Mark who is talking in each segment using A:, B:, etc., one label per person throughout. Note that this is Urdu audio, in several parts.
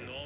A: 9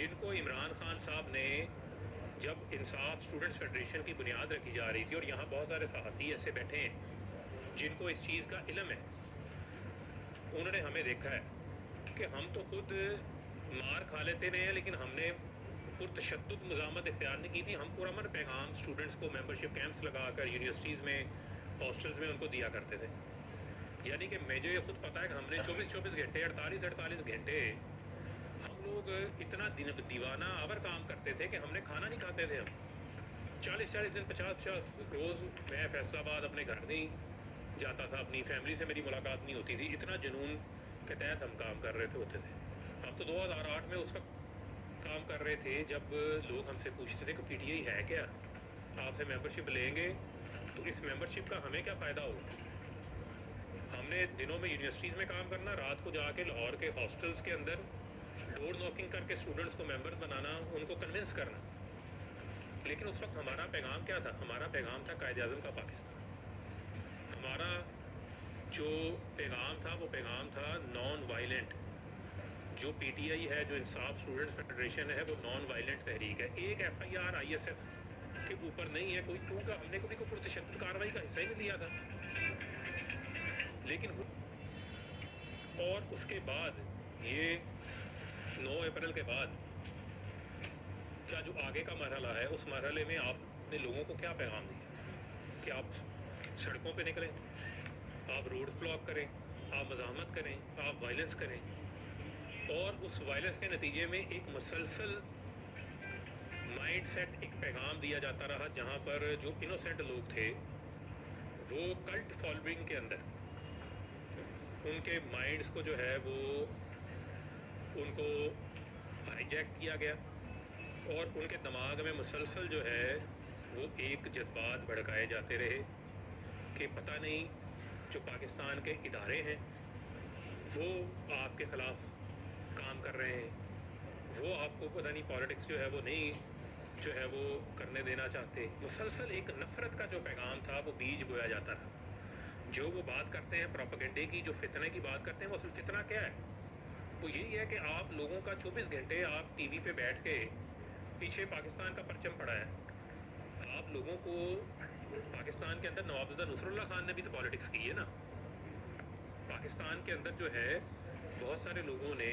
A: جن کو عمران خان صاحب نے جب انصاف اسٹوڈنٹس فیڈریشن کی بنیاد رکھی جا رہی تھی، اور یہاں بہت سارے صحافی ایسے بیٹھے ہیں جن کو اس چیز کا علم ہے، انہوں نے ہمیں دیکھا ہے کہ ہم تو خود مار کھا لیتے رہے ہیں، لیکن ہم نے پرتشدد مزاحمت اختیار نہیں کی تھی. ہم پرامن پیغام اسٹوڈنٹس کو ممبرشپ کیمپس لگا کر یونیورسٹیز میں، ہاسٹلز میں ان کو دیا کرتے تھے. یعنی کہ مجھے یہ خود پتا ہے کہ ہم نے 24 گھنٹے 48 گھنٹے ہم لوگ اتنا دیوانہ آور کام کرتے تھے کہ ہم نے کھانا نہیں کھاتے تھے. ہم 40 دن 50 روز میں فیصل آباد اپنے گھر نہیں جاتا تھا، اپنی فیملی سے میری ملاقات نہیں ہوتی تھی. اتنا جنون کے تحت ہم کام کر رہے ہوتے تھے. ہم تو 2008 میں اس وقت کام کر رہے تھے جب لوگ ہم سے پوچھتے تھے کہ پی ٹی آئی ہے کیا، آپ سے ممبرشپ لیں گے تو اس ممبرشپ کا ہمیں کیا فائدہ ہوگا. ہم نے دنوں میں یونیورسٹیز میں کام کرنا، رات کو جا کے لاہور کے ہاسٹلز کے اندر ڈور نوکنگ کر کے اسٹوڈنٹس کو ممبر بنانا، ان کو کنونس کرنا. لیکن اس وقت ہمارا پیغام کیا تھا؟ ہمارا پیغام تھا قائد اعظم کا پاکستان. ہمارا جو پیغام تھا وہ پیغام تھا نان وائلنٹ. جو پی ٹی آئی ہے، جو انصاف اسٹوڈنٹس فیڈریشن ہے، وہ نان وائلنٹ تحریک ہے. ایک F I R I S F کے اوپر نہیں ہے، کوئی ٹو کا ہم نے کبھی کوئی پرتشدد کارروائی کا حصہ ہی نہیں لیا تھا. لیکن اور اس کے بعد یہ 9 اپریل کے بعد کیا جو آگے کا مرحلہ ہے، اس مرحلے میں آپ نے لوگوں کو کیا پیغام دیا کہ آپ سڑکوں پہ نکلیں، آپ روڈز بلاک کریں، آپ مزاحمت کریں، آپ وائلنس کریں. اور اس وائلنس کے نتیجے میں ایک مسلسل مائنڈ سیٹ، ایک پیغام دیا جاتا رہا، جہاں پر جو انوسینٹ لوگ تھے وہ کلٹ فالوئنگ کے اندر ان کے مائنڈز کو جو ہے وہ ان کو ہائی جیک کیا گیا، اور ان کے دماغ میں مسلسل جو ہے وہ ایک جذبات بھڑکائے جاتے رہے کہ پتہ نہیں جو پاکستان کے ادارے ہیں وہ آپ کے خلاف کام کر رہے ہیں، وہ آپ کو پتہ نہیں پالیٹکس جو ہے وہ نہیں جو ہے وہ کرنے دینا چاہتے. مسلسل ایک نفرت کا جو پیغام تھا وہ بیج بویا جاتا رہا. جو وہ بات کرتے ہیں پروپیگنڈے کی، جو فتنے کی بات کرتے ہیں، وہ اصل فتنہ کیا ہے؟ وہ یہی ہے کہ آپ لوگوں کا 24 گھنٹے آپ ٹی وی پہ بیٹھ کے پیچھے پاکستان کا پرچم پڑا ہے. آپ لوگوں کو پاکستان کے اندر نواب زدہ نصر اللہ خان نے بھی تو پالیٹکس کی ہے نا. پاکستان کے اندر جو ہے بہت سارے لوگوں نے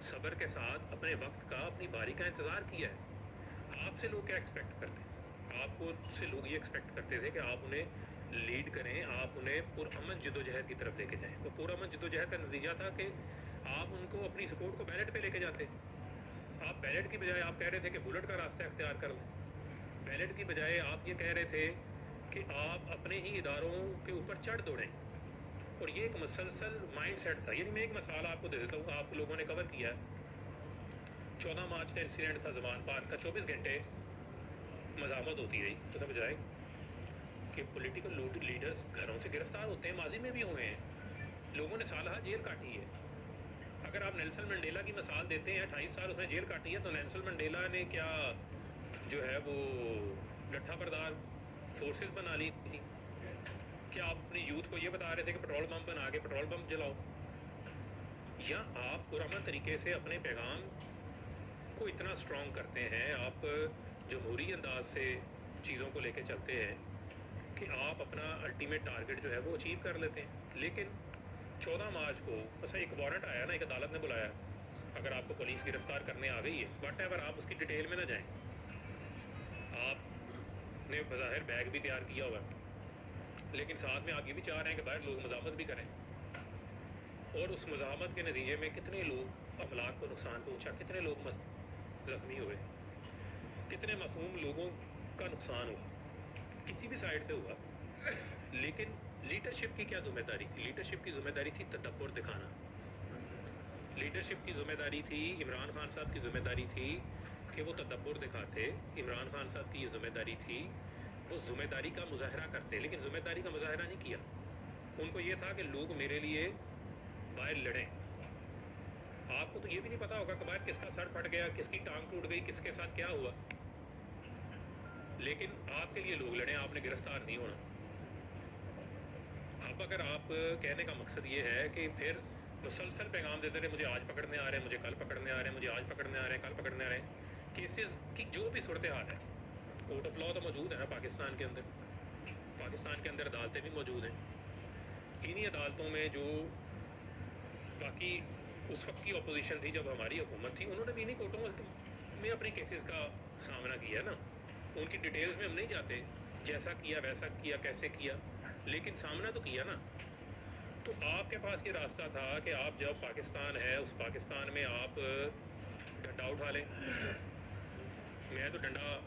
A: صبر کے ساتھ اپنے وقت کا، اپنی باری کا انتظار کیا ہے. آپ سے لوگ کیا ایکسپیکٹ کرتے ہیں؟ آپ کو سے لوگ یہ ایکسپیکٹ کرتے تھے کہ آپ انہیں لیڈ کریں، آپ انہیں پرامن جدوجہد کی طرف لے کے جائیں. وہ پرامن جدوجہد کا نتیجہ تھا کہ آپ ان کو اپنی سپورٹ کو بیلٹ پہ لے کے جاتے. آپ بیلٹ کی بجائے آپ کہہ رہے تھے کہ بلٹ کا راستہ اختیار کر لیں. بیلٹ کی بجائے آپ یہ کہہ رہے تھے کہ آپ اپنے ہی اداروں کے اوپر چڑھ دوڑیں. اور یہ ایک مسلسل مائنڈ سیٹ تھا. یعنی میں ایک مثال آپ کو دے دیتا ہوں، آپ لوگوں نے کور کیا ہے. 14 مارچ کا انسیڈنٹ تھا زمان پارک کا. 24 گھنٹے مزاحمت ہوتی رہی، تو سب بجائے کہ پولیٹیکل لیڈرز گھروں سے گرفتار ہوتے ہیں، ماضی میں بھی ہوئے ہیں، لوگوں نے سالہ جیل کاٹی ہے. اگر آپ نیلسن منڈیلا کی مثال دیتے ہیں، 28 سال اس نے جیل کاٹی ہے، تو نیلسن منڈیلا نے کیا جو ہے وہ ڈٹھا بردار فورسز بنا لی تھی؟ کیا آپ اپنی یوتھ کو یہ بتا رہے تھے کہ پٹرول پمپ بنا کے پٹرول پمپ جلاؤ؟ یا آپ پرامن طریقے سے اپنے پیغام کو اتنا اسٹرانگ کرتے ہیں، آپ جمہوری انداز سے چیزوں کو لے کے چلتے ہیں کہ آپ اپنا الٹیمیٹ ٹارگٹ جو ہے وہ اچیو کر لیتے ہیں. لیکن 14 مارچ کو بس ایک وارنٹ آیا نا، ایک عدالت نے بلایا، اگر آپ کو پولیس گرفتار کرنے آ گئی ہے، واٹ ایور، آپ اس کی ڈیٹیل میں نہ جائیں. آپ نے بظاہر بیگ بھی تیار کیا ہوا ہے، لیکن ساتھ میں آپ یہ بھی چاہ رہے ہیں کہ باہر لوگ مزاحمت بھی کریں. اور اس مزاحمت کے نتیجے میں کتنے لوگ املاک کو نقصان پہنچا، کتنے لوگ زخمی ہوئے، کتنے معصوم لوگوں کا نقصان ہوا، کسی بھی سائڈ سے ہوا. لیکن لیڈرشپ کی کیا ذمہ داری تھی؟ لیڈرشپ کی ذمہ داری تھی تدبر دکھانا. لیڈرشپ کی ذمہ داری تھی، عمران خان صاحب کی ذمہ داری تھی کہ وہ تدبر دکھاتے. عمران خان صاحب کی یہ ذمہ داری تھی، وہ ذمہ داری کا مظاہرہ کرتے، لیکن ذمہ داری کا مظاہرہ نہیں کیا. ان کو یہ تھا کہ لوگ میرے لیے باہر لڑیں. آپ کو تو یہ بھی نہیں پتا ہوگا کہ باہر کس کا سر پھٹ گیا، کس کی ٹانگ ٹوٹ گئی، کس کے ساتھ کیا ہوا. لیکن آپ کے لیے لوگ لڑیں، آپ نے گرفتار نہیں ہونا. اب اگر آپ کہنے کا مقصد یہ ہے کہ پھر مسلسل پیغام دیتے رہے مجھے آج پکڑنے آ رہے ہیں، مجھے کل پکڑنے آ رہے ہیں، مجھے آج پکڑنے آ رہے ہیں، کل پکڑنے آ رہے ہیں. کیسز کی جو بھی صورتحال ہے، کورٹ آف لا تو موجود ہے نا پاکستان کے اندر، پاکستان کے اندر عدالتیں بھی موجود ہیں. انہی عدالتوں میں جو باقی اس وقت کی اپوزیشن تھی جب ہماری حکومت تھی، انہوں نے بھی انہی کورٹوں میں اپنے کیسز کا سامنا کیا نا. ان کی ڈیٹیلز میں ہم نہیں جاتے، جیسا کیا ویسا کیا کیسے کیا، لیکن سامنا تو کیا نا. تو آپ کے پاس یہ راستہ تھا کہ آپ جب پاکستان ہے اس پاکستان میں آپ ڈنڈا اٹھا لیں. میں تو ڈنڈا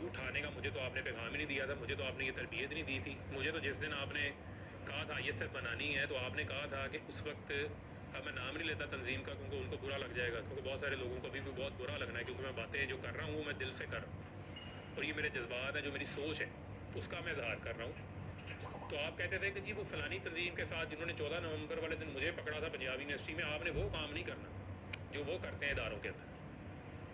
A: اٹھانے کا مجھے تو آپ نے پیغام ہی نہیں دیا تھا، مجھے تو آپ نے یہ تربیت نہیں دی تھی. مجھے تو جس دن آپ نے کہا تھا یہ سب بنانی ہے تو آپ نے کہا تھا کہ اس وقت، اب میں نام نہیں لیتا تنظیم کا کیونکہ ان کو برا لگ جائے گا، کیونکہ بہت سارے لوگوں کو ابھی بھی بہت برا لگنا ہے، کیونکہ میں باتیں جو کر رہا ہوں وہ میں دل سے کر رہا ہوں اور یہ میرے جذبات ہیں، جو میری سوچ ہے اس کا میں اظہار کر رہا ہوں. تو آپ کہتے تھے کہ جی وہ فلانی تنظیم کے ساتھ جنہوں نے 14 نومبر والے دن مجھے پکڑا تھا پنجاب یونیورسٹی میں، آپ نے وہ کام نہیں کرنا جو وہ کرتے ہیں اداروں کے اندر.